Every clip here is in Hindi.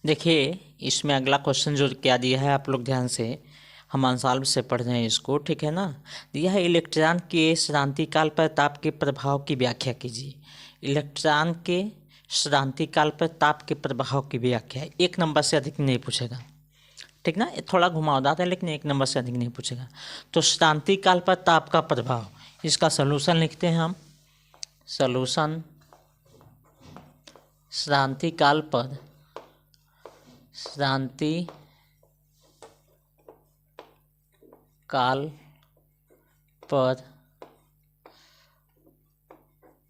देखिए, इसमें अगला क्वेश्चन जो क्या दिया है आप लोग ध्यान से हम आंसर से पढ़ रहे हैं इसको, ठीक है ना। दिया है इलेक्ट्रॉन के श्रांति काल पर ताप के प्रभाव की व्याख्या कीजिए। इलेक्ट्रॉन के श्रांति काल पर ताप के प्रभाव की व्याख्या 1 नंबर से अधिक नहीं पूछेगा, ठीक ना। ये थोड़ा घुमावदार है लेकिन 1 नंबर से अधिक नहीं पूछेगा। तो श्रांति काल पर ताप का प्रभाव, इसका सलूशन लिखते हैं हम। सलूशन श्रांति काल पर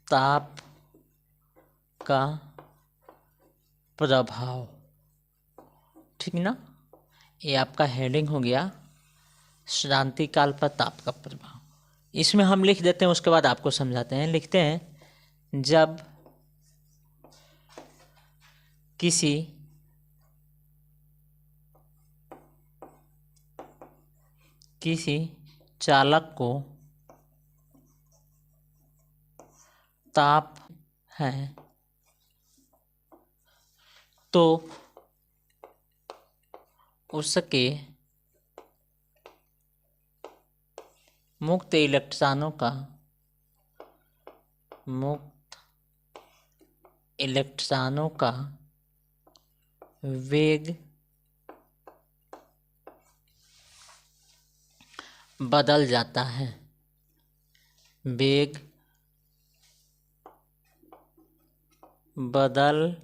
ताप का प्रभाव, ठीक ना। ये आपका हेडिंग हो गया श्रांति काल पर ताप का प्रभाव। इसमें हम लिख देते हैं, उसके बाद आपको समझाते हैं। लिखते हैं, जब किसी चालक को ताप है तो उसके मुक्त इलेक्ट्रॉनों का वेग बदल जाता है। वेग बदल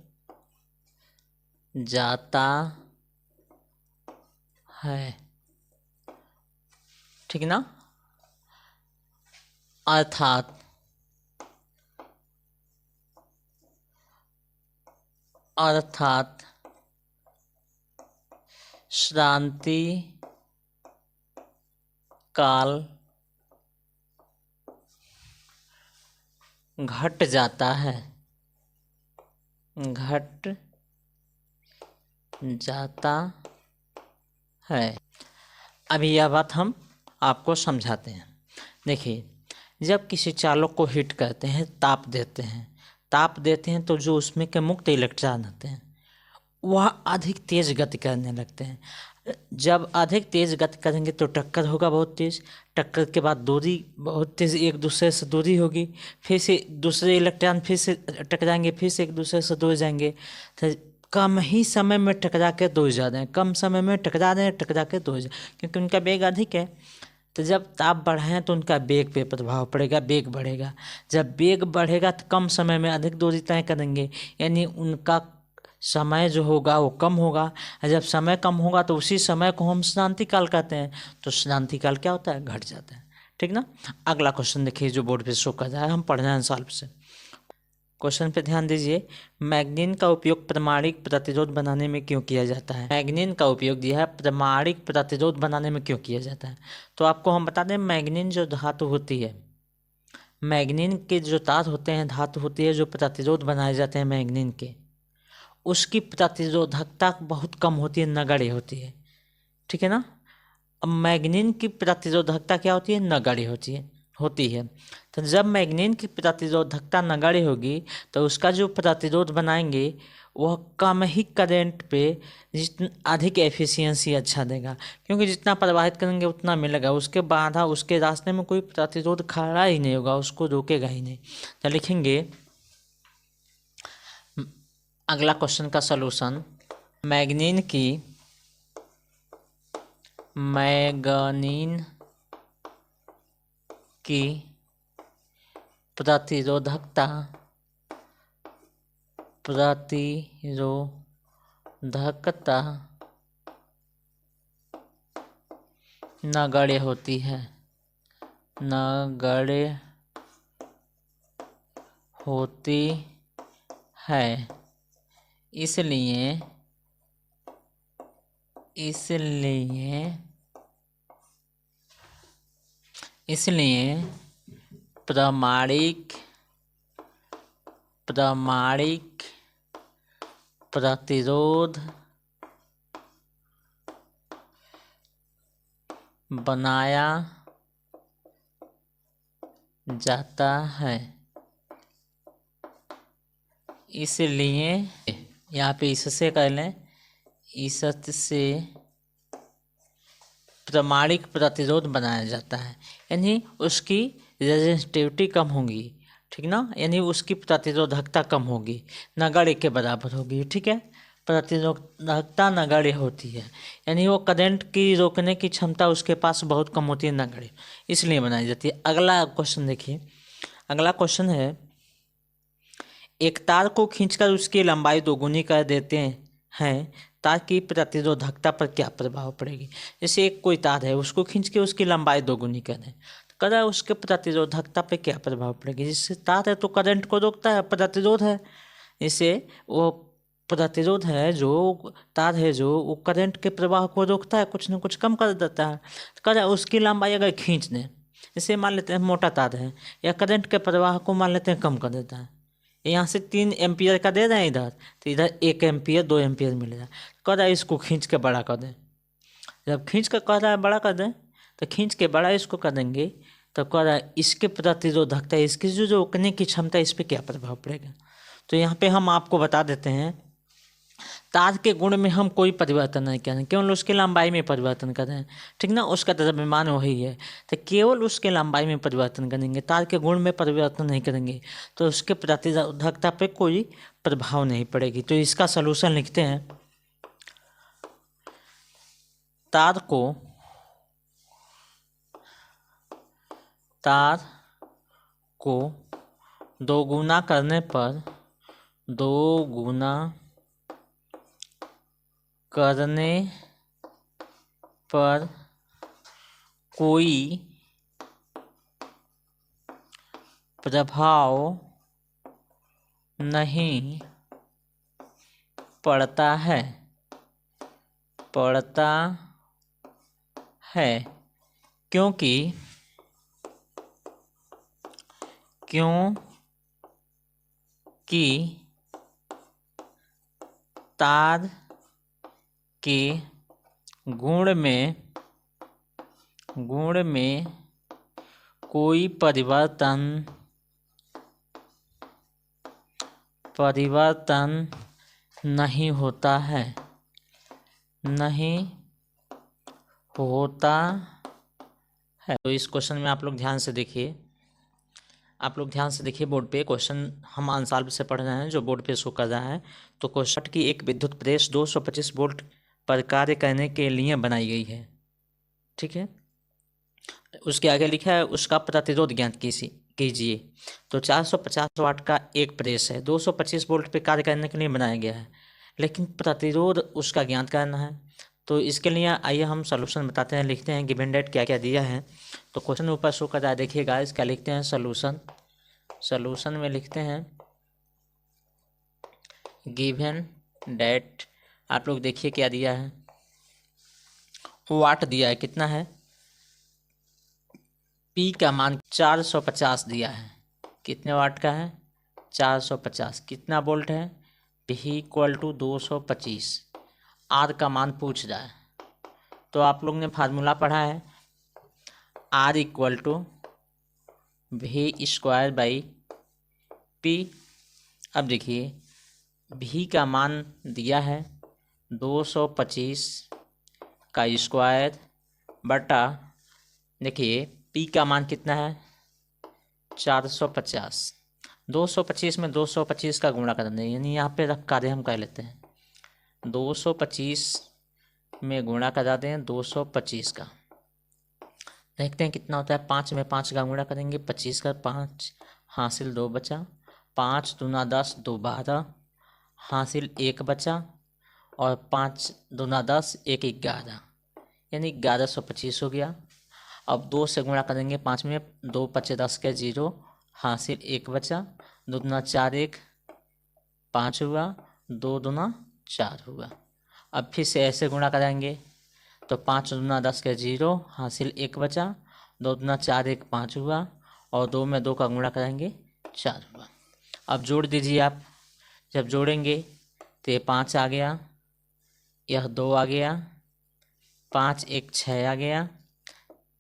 जाता है, ठीक ना। अर्थात श्रांति काल घट जाता है। अभी यह बात हम आपको समझाते हैं। देखिए, जब किसी चालक को हीट करते हैं, ताप देते हैं तो जो उसमें के मुक्त इलेक्ट्रॉन होते हैं वह अधिक तेज गति करने लगते हैं। जब अधिक तेज गति करेंगे तो टक्कर होगा बहुत तेज। टक्कर के बाद दूरी बहुत तेज, एक दूसरे से दूरी होगी, फिर से दूसरे इलेक्ट्रॉन फिर से टकराएंगे, फिर से एक दूसरे से दूर जाएंगे। तो कम ही समय में टकरा के दूर जा रहे हैं, कम समय में टकरा रहे हैं, टकरा के दूर जा, क्योंकि उनका वेग अधिक है। तो जब ताप बढ़े तो उनका वेग पे प्रभाव पड़ेगा, वेग बढ़ेगा। जब वेग बढ़ेगा तो कम समय में अधिक दूरी तय करेंगे, यानी उनका समय जो होगा वो कम होगा। और जब समय कम होगा तो उसी समय को हम श्रांति काल कहते हैं। तो श्रांति काल क्या होता है? घट जाता है, ठीक ना। अगला क्वेश्चन देखिए जो बोर्ड पे शो कर रहा है, हम पढ़ रहे हैं सॉल्व से। क्वेश्चन पे ध्यान दीजिए। मैग्नीन का उपयोग प्रामाणिक प्रतिरोध बनाने में क्यों किया जाता है? मैग्नीन का उपयोग दिया है प्रामाणिक प्रतिरोध बनाने में क्यों किया जाता है। तो आपको हम बता दें, मैग्नीन जो धातु होती है, मैग्नीन के जो तार होते हैं, धातु होती है जो प्रतिरोध बनाए जाते हैं मैग्नीन के, उसकी प्रतिरोधकता बहुत कम होती है, नगण्य होती है, ठीक है ना। अब मैग्नीन की प्रतिरोधकता क्या होती है? नगण्य होती है। तो जब मैग्नीन की प्रतिरोधकता नगण्य होगी तो उसका जो प्रतिरोध बनाएंगे वह कम ही करंट पे जितना अधिक एफिशिएंसी अच्छा देगा, क्योंकि जितना प्रवाहित करेंगे उतना मिलेगा, उसके बाधा उसके रास्ते में कोई प्रतिरोध खड़ा ही नहीं होगा, उसको रोकेगा ही नहीं। तो लिखेंगे अगला क्वेश्चन का सलूशन, मैग्नीन की प्रतिरोधकता नगण्य होती है, इसलिए प्रामाणिक प्रतिरोध बनाया जाता है। इसलिए यहाँ पे इससे कर लें, इसत से प्रमाणिक प्रतिरोध बनाया जाता है, यानी उसकी रेजिस्टिविटी कम होगी, ठीक ना, यानी उसकी प्रतिरोधकता कम होगी, नगण्य के बराबर होगी, ठीक है। प्रतिरोधकता नगण्य होती है, यानी वो करंट की रोकने की क्षमता उसके पास बहुत कम होती है, नगण्य, इसलिए बनाई जाती है। अगला क्वेश्चन देखिए, अगला क्वेश्चन है, एक तार को खींचकर उसकी लंबाई दोगुनी कर देते हैं तार की प्रतिरोधकता पर क्या प्रभाव पड़ेगी। जैसे एक कोई तार है, उसको खींच के उसकी लंबाई दोगुनी कर दें, तो कर उसके प्रतिरोधकता पर क्या प्रभाव पड़ेगी। जिससे तार है तो करंट को रोकता है, प्रतिरोध है, इससे वो प्रतिरोध है जो तार है जो वो करंट के प्रवाह को रोकता है, कुछ न कुछ कम कर देता है। कर उसकी लंबाई अगर खींच दें, जैसे मान लेते हैं मोटा तार है, या करंट के प्रवाह को मान लेते हैं कम कर देता है, यहाँ से 3 एम्पियर का दे रहे हैं इधर, तो इधर 1 एम्पियर 2 एम्पियर मिलेगा। कह रहा है इसको खींच के बड़ा कर दें, जब खींच कर कह रहा है बड़ा कर दें, तो खींच के बड़ा इसको कर देंगे, तो कह रहा है इसके प्रतिरोधकता, इसकी जो रोकने की क्षमता, इस पर क्या प्रभाव पड़ेगा। तो यहाँ पे हम आपको बता देते हैं, तार के गुण में हम कोई परिवर्तन नहीं कर रहे हैं, केवल उसकी लंबाई में परिवर्तन कर रहे हैं, ठीक ना, उसका द्रव्यमान वही है, तो केवल उसके लंबाई में परिवर्तन करेंगे, तार के गुण में परिवर्तन नहीं करेंगे, तो उसके प्रतिरोधकता पे कोई प्रभाव नहीं पड़ेगी। तो इसका सलूशन लिखते हैं, तार को दोगुना करने पर कोई प्रभाव नहीं पड़ता है क्योंकि तार के गुण में कोई परिवर्तन नहीं होता है, तो इस क्वेश्चन में आप लोग ध्यान से देखिए, बोर्ड पे क्वेश्चन हम आंसर से पढ़ रहे हैं जो बोर्ड पे शो कर रहा है। तो क्वेश्चन की एक विद्युत प्रेस 225 वोल्ट पर कार्य करने के लिए बनाई गई है, ठीक है। उसके आगे लिखा है उसका प्रतिरोध ज्ञात कीजिए। तो 450 वाट का एक प्रेस है, 225 वोल्ट पे कार्य करने के लिए बनाया गया है, लेकिन प्रतिरोध उसका ज्ञात करना है। तो इसके लिए आइए हम सॉल्यूशन बताते हैं, लिखते हैं गिवन डेट क्या क्या दिया है। तो क्वेश्चन ऊपर शो कर रहा है, देखिएगा इसका लिखते हैं सॉल्यूशन में लिखते हैं गिवन डेट, आप लोग देखिए क्या दिया है, वाट दिया है, कितना है, पी का मान 450 दिया है, कितने वाट का है, 450, कितना वोल्ट है, P इक्वल टू 225, आर का मान पूछ रहा है। तो आप लोग ने फार्मूला पढ़ा है, R equal to V square by P. अब देखिए भी का मान दिया है 225 का स्क्वायर बटा, देखिए पी का मान कितना है 450, 225 में 225 का गुणा कर दें, यानी यहाँ पे रख कार्य हम कर लेते हैं, 225 में गुणा करा दें 225 का, देखते हैं कितना होता है, 5 में 5 का गुणा करेंगे 25 का, 5 हासिल 2 बचा, 5 दूना 10 2 12 हासिल 1 बचा, और 5 दूना 10 1 11, यानी 1125 हो गया। अब 2 से गुणा करेंगे 5 में, 2 पचे 10 के 0 हासिल 1 बचा, 2 दूना 4 1 5 हुआ, 2 दूना 4 हुआ। अब फिर से ऐसे गुणा करेंगे तो 5 दूना 10 के 0 हासिल 1 बचा, 2 दूना 4 1 5 हुआ, और 2 में 2 का गुणा करेंगे 4 हुआ। अब जोड़ दीजिए आप, जब जोड़ेंगे तो ये 5 आ गया, यह 2 आ गया, 5 1 6 आ गया,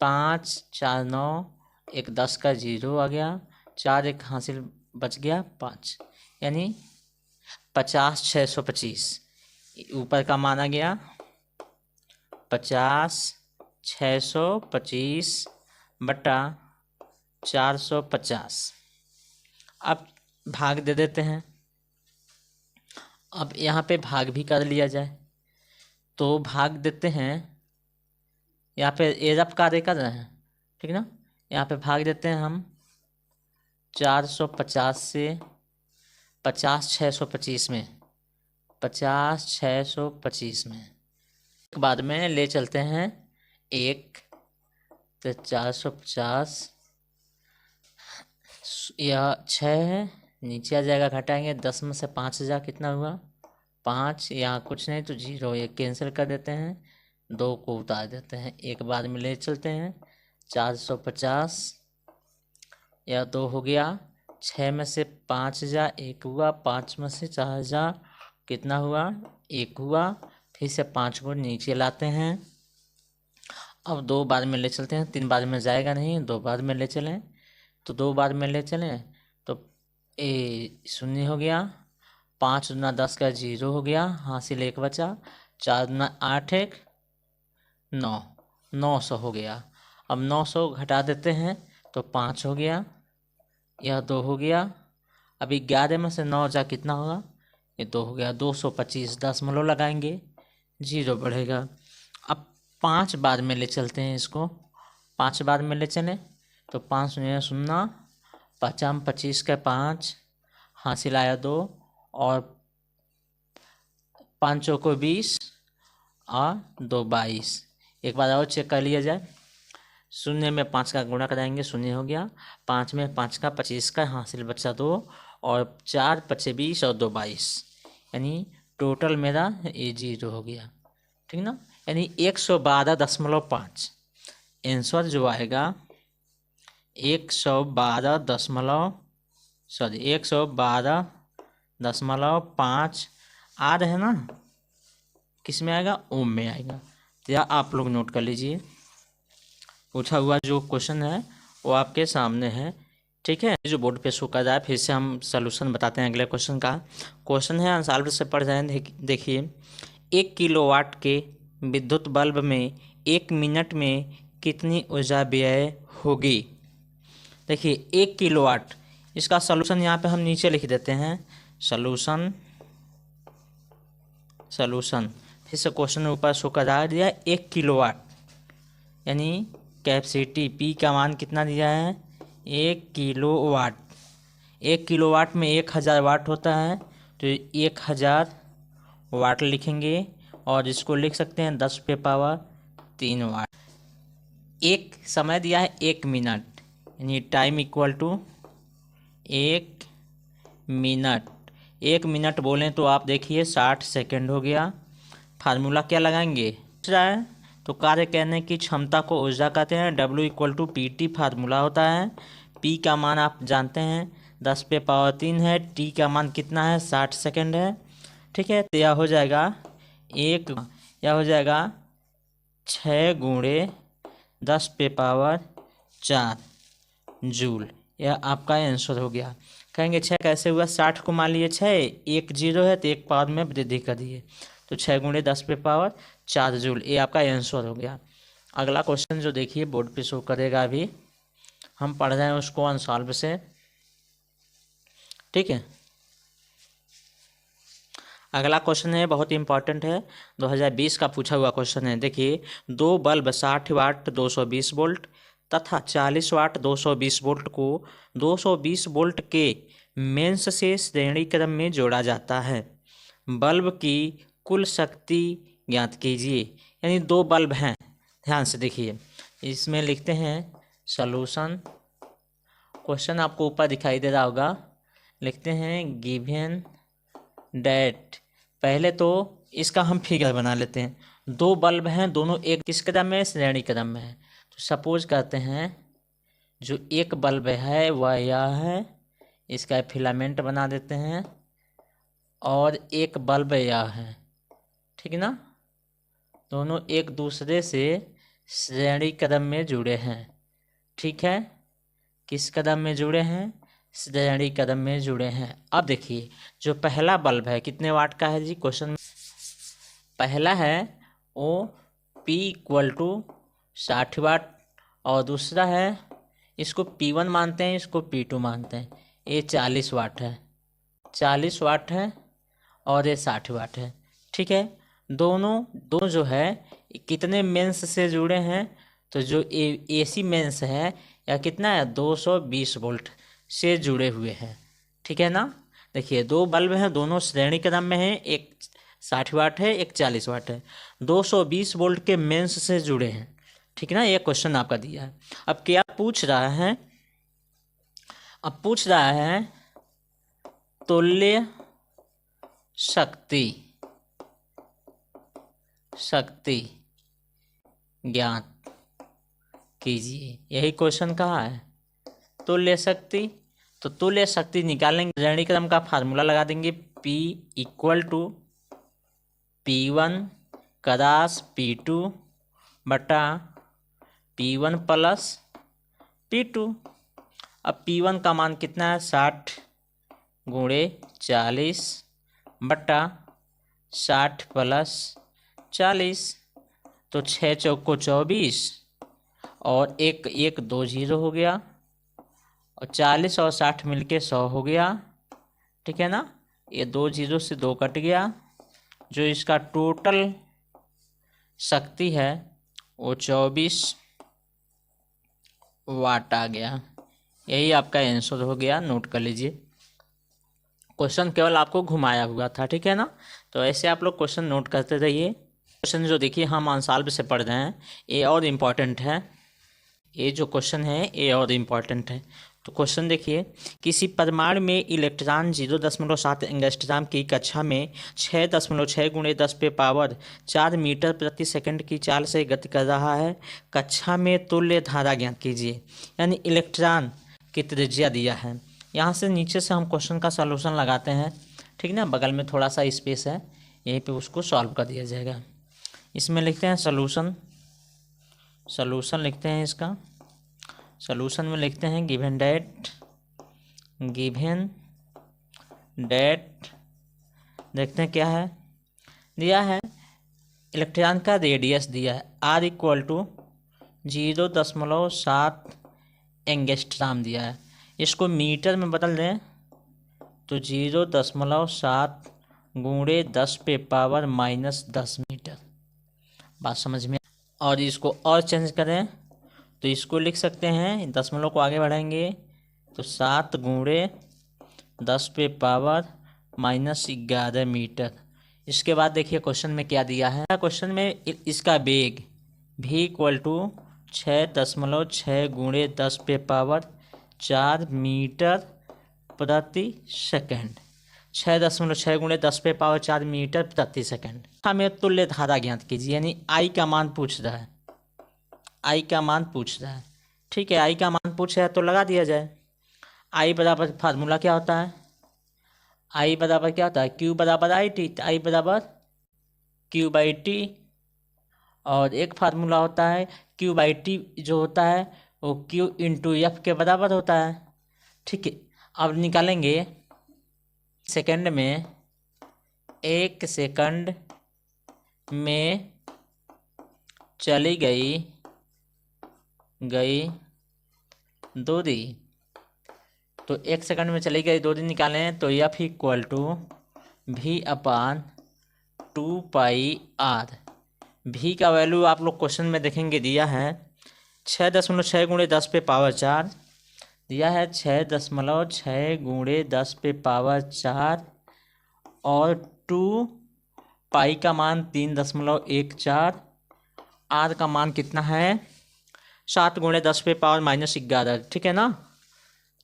5 4 9 1 10 का 0 आ गया, 4 1 हासिल बच गया 5, यानी 50 625, ऊपर का माना गया 50 625 बटा 450। अब भाग दे देते हैं। अब यहाँ पे भाग भी कर लिया जाए, तो भाग देते हैं। यहाँ पे ये रफ कार्य कर रहे हैं, ठीक ना। यहाँ पे भाग देते हैं हम 450 से 50 625 में, 50 625 में बाद में ले चलते हैं एक, तो 450 यह 6 है, नीचे आ जाएगा, घटाएंगे 10 में से 5 कितना हुआ 5, यहाँ कुछ नहीं तो 0, ये कैंसिल कर देते हैं, 2 को उतार देते हैं, एक बाद में ले चलते हैं 450 यह 2 हो गया, 6 में से 5 1 हुआ, 5 में से 4 कितना हुआ 1 हुआ, फिर से 5 को नीचे लाते हैं। अब 2 बाद में ले चलते हैं, 3 बाद में जाएगा नहीं, 2 बाद में ले चलें, तो 2 बाद में ले चलें तो 0 हो गया, 5 दूना 10 का 0 हो गया, हासिल 1 बचा, 4 दूना 8 1 9, 900 हो गया। अब 900 घटा देते हैं तो 5 हो गया, यह 2 हो गया। अभी 11 में से 9 कितना होगा, ये 2 हो गया, 225 दशमलव लगाएंगे, 0 बढ़ेगा। अब 5 बाद में ले चलते हैं इसको, 5 बाद में ले चलें तो 5 0 0, 5 25 का 5, हासिल आया 2, और 5 को 20 और 2 22। एक बार और चेक कर लिया जाए, 0 में 5 का गुणा कराएंगे, 0 हो गया, 5 में 5 का 25 का, हासिल बचा 2, और 4 5 20 और 2 22, यानी टोटल मेरा ये 0 हो गया, ठीक ना। यानी 112.5 आंसर जो आएगा 112.5 आ रहे हैं ना, किस में आएगा, ओम में आएगा। तो यह आप लोग नोट कर लीजिए, पूछा हुआ जो क्वेश्चन है वो आपके सामने है, ठीक है। जो बोर्ड पे शो कर रहा है, फिर से हम सलूशन बताते हैं अगले क्वेश्चन का। क्वेश्चन है आंसर से पढ़ रहे हैं, देखिए 1 किलोवाट के विद्युत बल्ब में 1 मिनट में कितनी ऊर्जा व्यय होगी। देखिए 1 किलोवाट, इसका सलूशन यहाँ पे हम नीचे लिख देते हैं, सलूशन फिर से क्वेश्चन ऊपर शो करा दिया 1 किलोवाट, यानी कैपेसिटी पी का मान कितना दिया है 1 किलोवाट। 1 किलोवाट में 1000 वाट होता है, तो 1000 वाट लिखेंगे, और इसको लिख सकते हैं 10⁻³ वाट। एक समय दिया है 1 मिनट, यानी time equal to 1 minute. 1 minute बोलें तो आप देखिए 60 सेकेंड हो गया। फार्मूला क्या लगाएंगे, तो कार्य करने की क्षमता को ऊर्जा कहते हैं, W = PT फार्मूला होता है। P का मान आप जानते हैं 10⁻³ है, T का मान कितना है 60 सेकेंड है, ठीक है। तो यह हो जाएगा 6 × 10⁻⁴ जूल, यह आपका आंसर हो गया। कहेंगे 6 कैसे हुआ, 60 को मान लिए 6, 1 0 है तो 1 पावर में वृद्धि कर दिए, तो 6 × 10⁻⁴ जूल, ये आपका आंसर हो गया। अगला क्वेश्चन जो देखिए बोर्ड पे शो करेगा, अभी हम पढ़ रहे हैं उसको अनसॉल्व से, ठीक है। अगला क्वेश्चन है बहुत इंपॉर्टेंट है, 2020 का पूछा हुआ क्वेश्चन है। देखिए 2 बल्ब 60 वाट 220 वोल्ट तथा 40 वाट 220 वोल्ट को 220 वोल्ट के मेंस से श्रेणी क्रम में जोड़ा जाता है, बल्ब की कुल शक्ति ज्ञात कीजिए। यानी 2 बल्ब हैं, ध्यान से देखिए, इसमें लिखते हैं सॉल्यूशन। क्वेश्चन आपको ऊपर दिखाई दे रहा होगा, लिखते हैं गिवन डैट। पहले तो इसका हम फिगर बना लेते हैं। 2 बल्ब हैं, दोनों एक किस क्रम में, श्रेणी क्रम में है। तो सपोज करते हैं जो एक बल्ब है वह यह है, इसका फिलामेंट बना देते हैं, और एक बल्ब यह है, ठीक ना। दोनों एक दूसरे से श्रेणी क्रम में जुड़े हैं, ठीक है। किस क्रम में जुड़े हैं, श्रेणी क्रम में जुड़े हैं। अब देखिए जो पहला बल्ब है कितने वाट का है जी, क्वेश्चन पहला है वो P इक्वल टू 60 वाट, और दूसरा है इसको P1 मानते हैं, इसको P2 मानते हैं। ये 40 वाट है, 40 वाट है, और ये 60 वाट है। ठीक है, दोनों जो है कितने मेंस से जुड़े हैं, तो जो AC मेंस है या कितना है 220 वोल्ट से जुड़े हुए हैं। ठीक है ना। देखिए दो बल्ब हैं, दोनों श्रेणी क्रम में हैं, एक 60 वाट है, एक 40 वाट है, 220 वोल्ट के मेंस से जुड़े हैं। ठीक है ना, ये क्वेश्चन आपका दिया है। अब क्या पूछ रहा है, अब पूछ रहा है तुल्य शक्ति ज्ञात कीजिए। यही क्वेश्चन कहाँ है, तुल्य शक्ति। तो तुल्य शक्ति निकालेंगे, श्रेणी क्रम का फार्मूला लगा देंगे, P equal to P1 cross P2 बटा P1 प्लस P2। अब P1 का मान कितना है 60 गुणे 40 बटा 60 प्लस 40, तो 6 चौको 24, और एक 2 0 हो गया, और 40 और 60 मिलके 100 हो गया। ठीक है ना, ये 2 0 से 2 कट गया, जो इसका टोटल शक्ति है वो 24 वाट आ गया। यही आपका आंसर हो गया, नोट कर लीजिए। क्वेश्चन केवल आपको घुमाया हुआ था। ठीक है ना, तो ऐसे आप लोग क्वेश्चन नोट करते रहिए। क्वेश्चन जो देखिए हम आंसर से पढ़ रहे हैं, ये और इम्पॉर्टेंट है, ये जो क्वेश्चन है ये और इम्पॉर्टेंट है। तो क्वेश्चन देखिए, किसी परमाणु में इलेक्ट्रॉन 0.7 एंगस्ट्रॉम की कक्षा में 6.6 गुणे 10 पे पावर 4 मीटर प्रति सेकंड की चाल से गति कर रहा है। कक्षा में तुल्य धारा ज्ञात कीजिए। यानी इलेक्ट्रॉन की त्रिज्या दिया है। यहाँ से नीचे से हम क्वेश्चन का सॉल्यूशन लगाते हैं। ठीक ना, बगल में थोड़ा सा स्पेस है, यहीं पे उसको सॉल्व कर दिया जाएगा। इसमें लिखते हैं सॉल्यूशन लिखते हैं इसका। सॉल्यूशन में लिखते हैं गिवन डेट देखते हैं क्या है दिया है। इलेक्ट्रॉन का रेडियस दिया है R इक्वल टू 0.7 एंगस्ट्रॉम दिया है। इसको मीटर में बदल दें तो 0.7 गुणे 10 पे पावर -10 मीटर। बात समझ में। और इसको और चेंज करें तो इसको लिख सकते हैं, दशमलव को आगे बढ़ाएंगे तो 7 गुणे 10 पे पावर -11 मीटर। इसके बाद देखिए क्वेश्चन में क्या दिया है। क्वेश्चन में इसका वेग v इक्वल टू 6.6 गुणे 10 पे पावर 4 मीटर प्रति सेकंड। 6.6 गुणे 10 पे पावर 4 मीटर प्रति सेकंड। हमें तुल्य धारा ज्ञात कीजिए, यानी I का मान पूछ रहा है, I का मान पूछ रहा है। ठीक है, I का मान पूछ रहा है तो लगा दिया जाए। I बराबर फार्मूला क्या होता है, I बराबर क्या होता है, Q बराबर IT, I बराबर Q/T। और एक फार्मूला होता है Q/T जो होता है वो Q इंटू F के बराबर होता है। ठीक है, अब निकालेंगे सेकंड में, 1 सेकंड में चली गई दूरी। तो 1 सेकंड में चली गई दूरी निकालें तो F equal to V/2πr। V का वैल्यू आप लोग क्वेश्चन में देखेंगे दिया है 6.6 गुणे 10 पे पावर 4 दिया है, 6.6 गुणे 10 पे पावर 4, और 2 पाई का मान 3.14, R का मान कितना है 7 गुणे 10 पे पावर -11। ठीक है ना,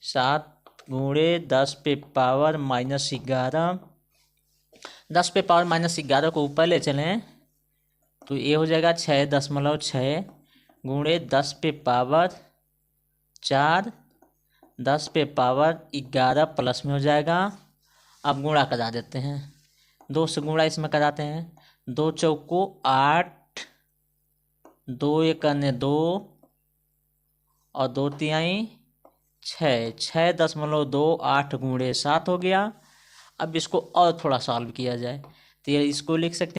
7 गुणे 10 पे पावर -11, 10 पे पावर -11 को ऊपर ले चलें तो ये हो जाएगा 6.6 गुणे 10 पे पावर 4, 10 पे पावर 11 प्लस में हो जाएगा। अब गुणा करा देते हैं, 2 से गुणा इसमें कराते हैं, 2 चौको 8, 2 एकने 2, और 2 तिहाई 6, 6.28 गुणे 7 हो गया। अब इसको और थोड़ा सॉल्व किया जाए तो ये इसको लिख सकते हैं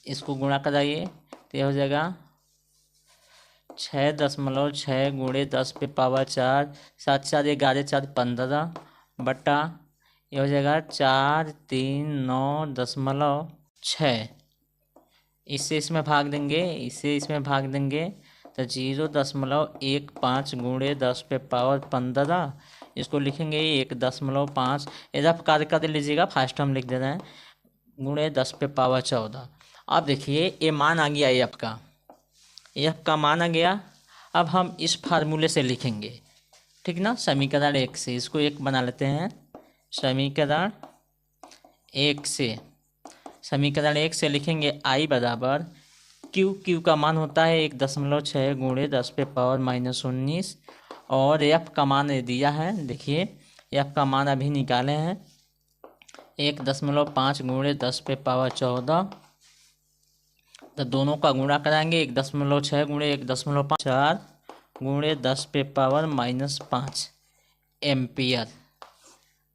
इसको गुणा कराइए तो ये हो जाएगा 6.6 गुणे 10⁴ 7×4 = 11 4 = 15 बटा ये हो जाएगा 439.6। इससे इसमें भाग देंगे, इससे इसमें भाग देंगे तो 0.15 गुणे 10⁻15 इसको लिखेंगे 1.5। रफ कार्य कर लीजिएगा, फास्ट हम लिख दे रहे हैं, गुणे 10⁻14। अब देखिए ये मान आ गया एफ का मान आ गया। अब हम इस फार्मूले से लिखेंगे, ठीक ना, समीकरण 1 से। इसको 1 बना लेते हैं, समीकरण 1 से। समीकरण 1 से लिखेंगे आई बराबर क्यू का मान होता है 1.6 गुणे 10⁻−19 और एफ का मान दिया है। देखिए एफ का मान अभी निकाले हैं 1.5 गुणे 10⁻14। तो दोनों का गुणा कराएंगे 1.6 गुणे 1.5 4 गुणे 10⁻−5 एम्पियर।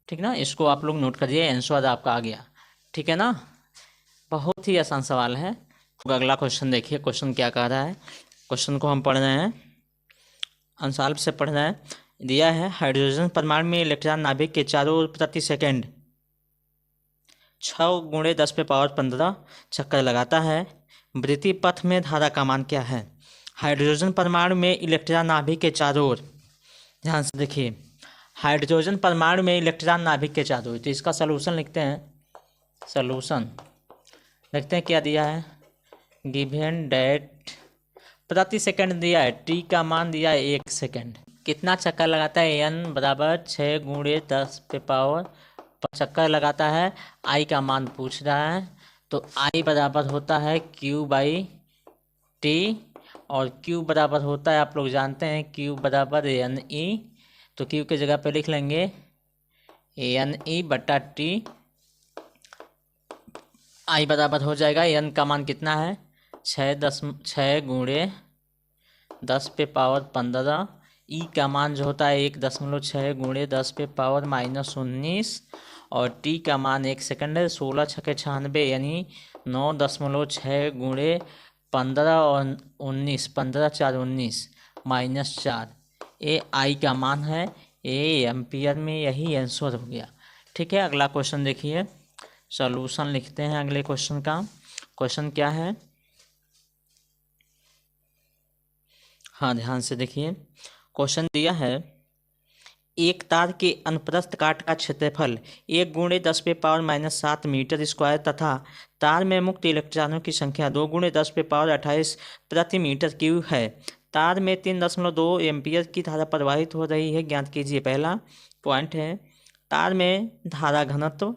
ठीक ना, इसको आप लोग नोट करिए, आंसर आपका आ गया। ठीक है ना, बहुत ही आसान सवाल है। तो अगला क्वेश्चन देखिए, क्वेश्चन क्या कह रहा है। क्वेश्चन को हम पढ़ रहे हैं, अंशाल्प से पढ़ रहे हैं। दिया है हाइड्रोजन परमाणु में इलेक्ट्रॉन नाभिक के चारों ओर प्रति सेकंड 6 गुणे 10⁻15 चक्कर लगाता है। वृत्तीय पथ में धारा का मान क्या है। हाइड्रोजन परमाणु में इलेक्ट्रॉन नाभिक के चारों ओर, ध्यान से देखिए, हाइड्रोजन परमाणु में इलेक्ट्रॉन नाभिक के चारों ओर। तो इसका सलूशन लिखते हैं, सलूशन देखते हैं क्या दिया है। गिवन डैट प्रति सेकंड दिया है, टी का मान दिया है 1 सेकंड। कितना चक्कर लगाता है, एन बराबर 6 गुणे 10⁻, चक्कर लगाता है। आई का मान पूछ रहा है, तो आई बराबर होता है Q/T और Q बराबर होता है, आप लोग जानते हैं, Q बराबर NE। तो Q की जगह पे लिख लेंगे NE/T। आई बराबर हो जाएगा, N का मान कितना है 6 गुणे 10⁻15। ई का मान जो होता है 1.6 गुणे 10⁻−19 और टी का मान 1 सेकंड है। 16 छके 96 यानी 9.6 गुणे 15 और 19, 15 4 19 -4। ये आई का मान है, ये एम्पियर में, यही आंसर हो गया। ठीक है, अगला क्वेश्चन देखिए, सॉल्यूशन लिखते हैं अगले क्वेश्चन का। क्वेश्चन क्या है, हाँ ध्यान से देखिए। क्वेश्चन दिया है एक तार के अनुप्रस्थ काट का क्षेत्रफल 1 गुणे 10⁻−7 मीटर स्क्वायर तथा तार में मुक्त इलेक्ट्रॉनों की संख्या 2 गुणे 10⁻28 प्रति मीटर क्यूब है। तार में 3.2 एम्पियर की धारा प्रवाहित हो रही है, ज्ञात कीजिए। पहला पॉइंट है तार में धारा घनत्व,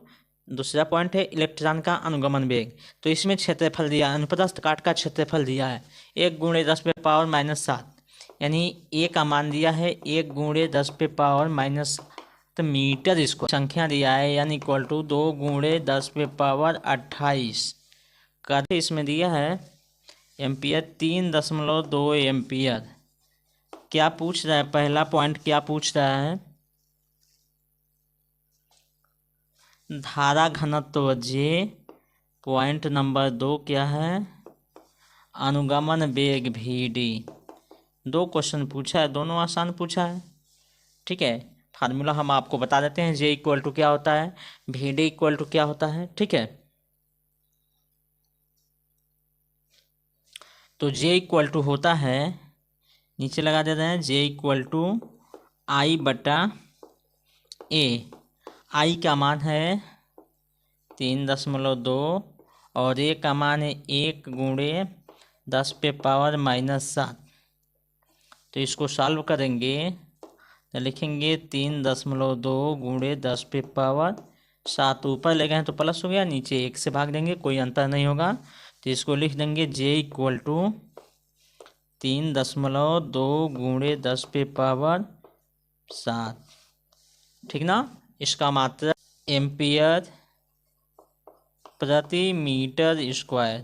दूसरा पॉइंट है इलेक्ट्रॉन का अनुगमन वेग। तो इसमें क्षेत्रफल दिया, अनुप्रस्थ काट का क्षेत्रफल दिया है 1 गुणे 10⁻−7 यानी ए का मान दिया है 1 गुणे 10⁻−7 मीटर स्क्वायर। संख्या दिया है यानी इक्वल टू 2 गुणे 10⁻28 करते इसमें दिया है एम्पियर 3.2 एम्पियर। क्या पूछ रहा है, पहला पॉइंट क्या पूछ रहा है, धारा घनत्व जे। पॉइंट नंबर 2 क्या है, अनुगमन वेग VD। 2 क्वेश्चन पूछा है, दोनों आसान पूछा है। ठीक है, फार्मूला हम आपको बता देते हैं, जे इक्वल टू क्या होता है, VD इक्वल टू क्या होता है। ठीक है, तो जे इक्वल टू होता है, नीचे लगा देते हैं, जे इक्वल टू I/A। आई का मान है 3.2 और ए का मान है 1 गुणे 10⁻−7। तो इसको सॉल्व करेंगे तो लिखेंगे 3.2 गुणे 10⁻7। ऊपर ले गए हैं तो प्लस हो गया, नीचे 1 से भाग देंगे, कोई अंतर नहीं होगा। तो इसको लिख देंगे जे इक्वल टू 3.2 गुणे 10⁻7। ठीक ना, इसका मात्रा एम्पियर प्रति मीटर स्क्वायर।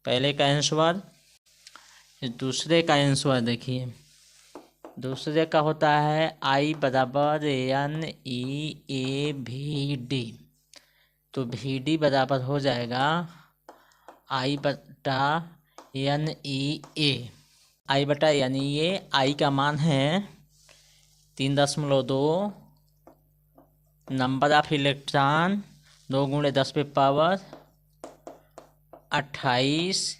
पहले का आंसर, दूसरे का आंसर देखिए। दूसरे का होता है I बराबर NE/A VD। तो VD बराबर हो जाएगा आई बटा एन ई ए, आई बटा एन ई ए, आई का मान है 3.2, नंबर ऑफ इलेक्ट्रॉन 2 × 10⁻28,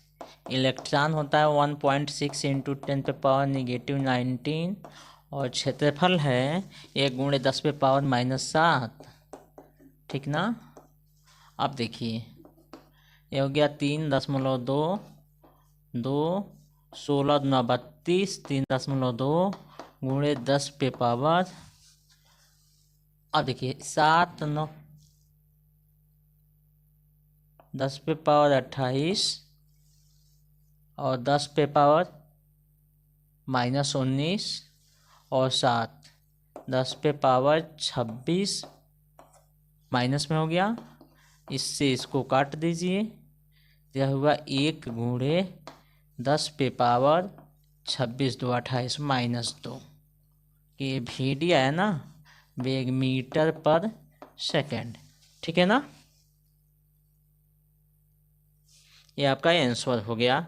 इलेक्ट्रॉन होता है 1.6 × 10⁻⁻19, और क्षेत्रफल है 1 × 10⁻⁻7। ठीक ना। अब देखिए ये हो गया 3.2, 16 × 32, 3.2 × 10⁻, अब देखिए 7 9 10⁻28 और 10⁻−19 और 7 10⁻26 माइनस में हो गया। इससे इसको काट दीजिए, यह हुआ 1 × 10⁻26, 2 28 -2। ये VD है ना, वेग मीटर पर सेकेंड। ठीक है ना, ये आपका आंसर हो गया।